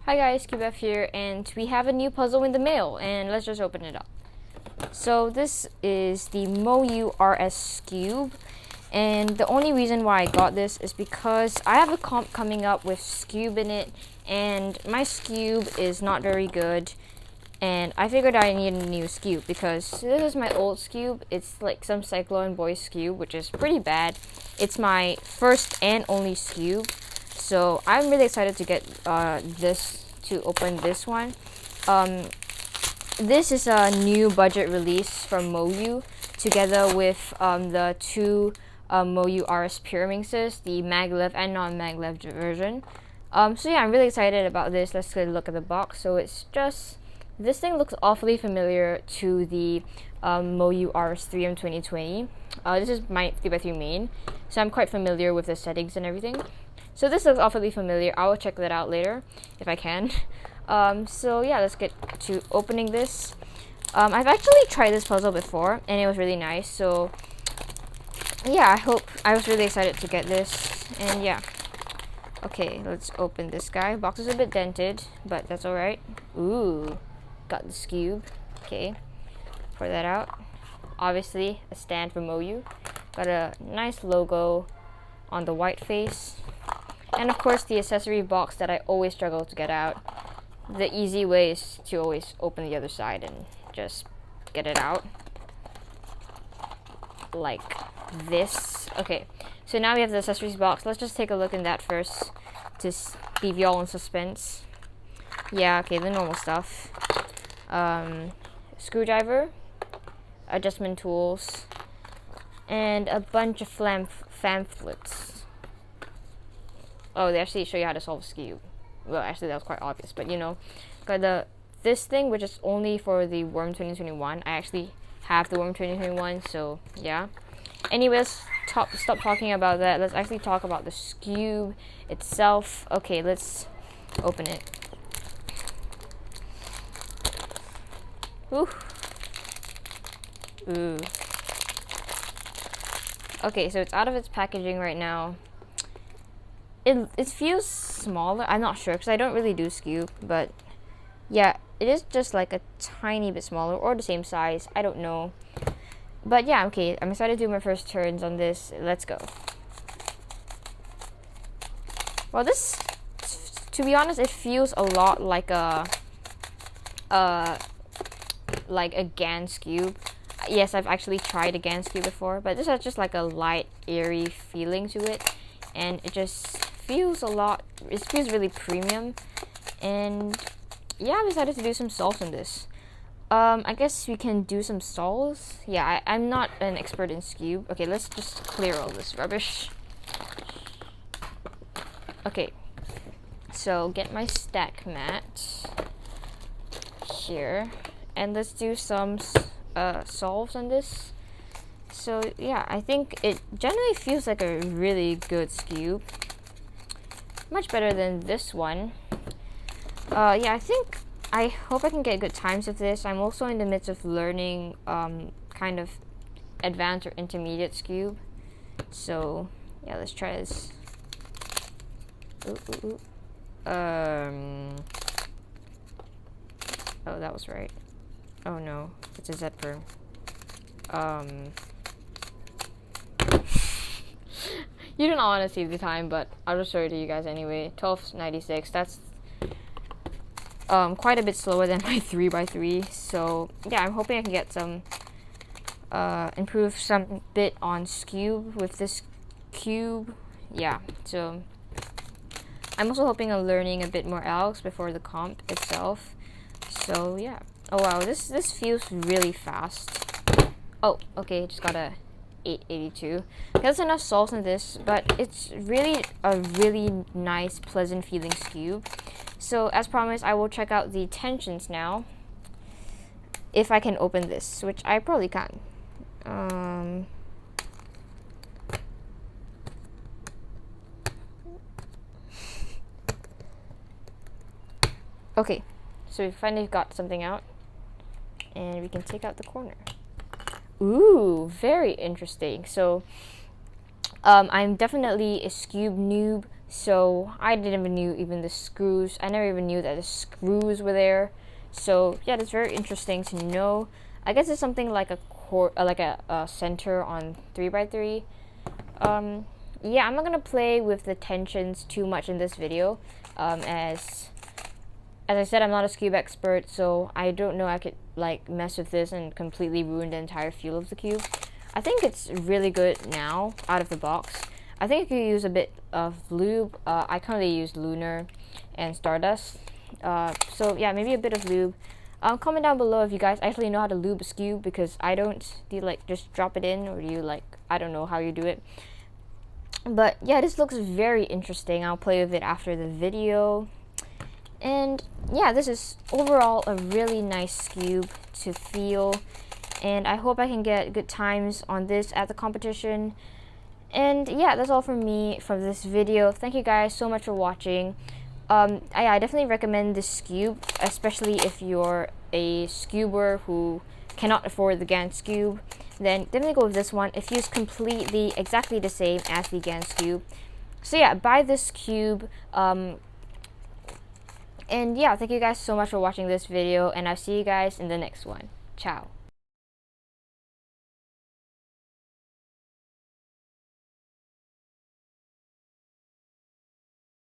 Hi guys, Skewb here, and we have a new puzzle in the mail, and let's just open it up. So this is the MoYu RS Skewb, and the only reason why I got this is because I have a comp coming up with Skewb in it, and my Skewb is not very good, and I figured I need a new Skewb because this is my old Skewb. It's like some Cyclone Boy Skewb, which is pretty bad. It's my first and only Skewb. So I'm really excited to get to open this one. This is a new budget release from MoYu, together with the two MoYu RS Pyraminxes, the maglev and non-maglev version. So yeah, I'm really excited about this. Let's get a look at the box. So it's just, this thing looks awfully familiar to the MoYu RS 3M 2020. This is my 3x3 main, so I'm quite familiar with the settings and everything. So this looks awfully familiar. I will check that out later if I can. So yeah, let's get to opening this. I've actually tried this puzzle before and it was really nice. So yeah, I was really excited to get this. And yeah. Okay, let's open this guy. Box is a bit dented, but that's alright. Ooh, got the Skewb. Okay, pour that out. Obviously, a stand for MoYu. Got a nice logo on the white face. And of course, the accessory box that I always struggle to get out. The easy way is to always open the other side and just get it out. Like this. Okay, so now we have the accessories box. Let's just take a look in that first to leave y'all in suspense. Yeah, okay, the normal stuff. Screwdriver, adjustment tools, and a bunch of pamphlets. Oh, they actually show you how to solve Skewb. Well, actually, that was quite obvious, but you know, got this thing, which is only for the Worm 2021. I actually have the Worm 2021, so yeah. Anyways, stop talking about that. Let's actually talk about the Skewb itself. Okay, let's open it. Ooh. Ooh. Okay, so it's out of its packaging right now. It feels smaller. I'm not sure because I don't really do Skewb, but yeah, it is just like a tiny bit smaller or the same size. I don't know. But yeah, okay, I'm excited to do my first turns on this. Let's go. Well, this, to be honest, it feels a lot like a GAN Skewb. Yes, I've actually tried a GAN Skewb before, but this has just like a light, airy feeling to it, and it just feels it feels really premium. And yeah, I'm excited to do some solves on this. I guess we can do some solves. Yeah, I'm not an expert in Skewb. Okay, let's just clear all this rubbish. Okay, so get my stack mat here, and let's do some solves on this. So yeah, I think it generally feels like a really good Skewb. Much better than this one. Yeah, I hope I can get good times with this. I'm also in the midst of learning kind of advanced or intermediate Skewb. So yeah, let's try this. Ooh. Oh, that was right. Oh no, it's a Z-perm. You do not want to see the time, but I'll just show it to you guys anyway. 12:96. That's quite a bit slower than my 3x3. So yeah, I'm hoping I can get some improve some bit on Skewb with this cube. Yeah, so I'm also hoping on learning a bit more Alex before the comp itself. So yeah. Oh wow, this feels really fast. Oh, okay, just got a 882. That's enough solves in this, but it's really a really nice, pleasant feeling Skewb. So as promised, I will check out the tensions now. If I can open this, which I probably can. Okay, so we finally got something out, and we can take out the corner. Ooh, very interesting. So I'm definitely a Skewb noob, So I didn't even knew even the screws. I never even knew that the screws were there. So yeah, that's very interesting to know. I guess it's something like a center on 3x3. Yeah, I'm not gonna play with the tensions too much in this video, as I said, I'm not a Skewb expert, so I don't know I could like mess with this and completely ruin the entire feel of the cube. I think it's really good now out of the box. I think you could use a bit of lube. I currently use Lunar and Stardust. So yeah, maybe a bit of lube. Comment down below if you guys actually know how to lube a Skewb, because I don't. Do you like just drop it in, or do you like, I don't know how you do it. But yeah, this looks very interesting. I'll play with it after the video. And yeah, this is overall a really nice Skewb to feel, and I hope I can get good times on this at the competition. And yeah, that's all from me from this video. Thank you guys so much for watching. I definitely recommend this Skewb, especially if you're a Skewber who cannot afford the GAN Skewb. Then definitely go with this one. It feels completely exactly the same as the GAN Skewb. So yeah, buy this cube. And yeah, thank you guys so much for watching this video, and I'll see you guys in the next one. Ciao.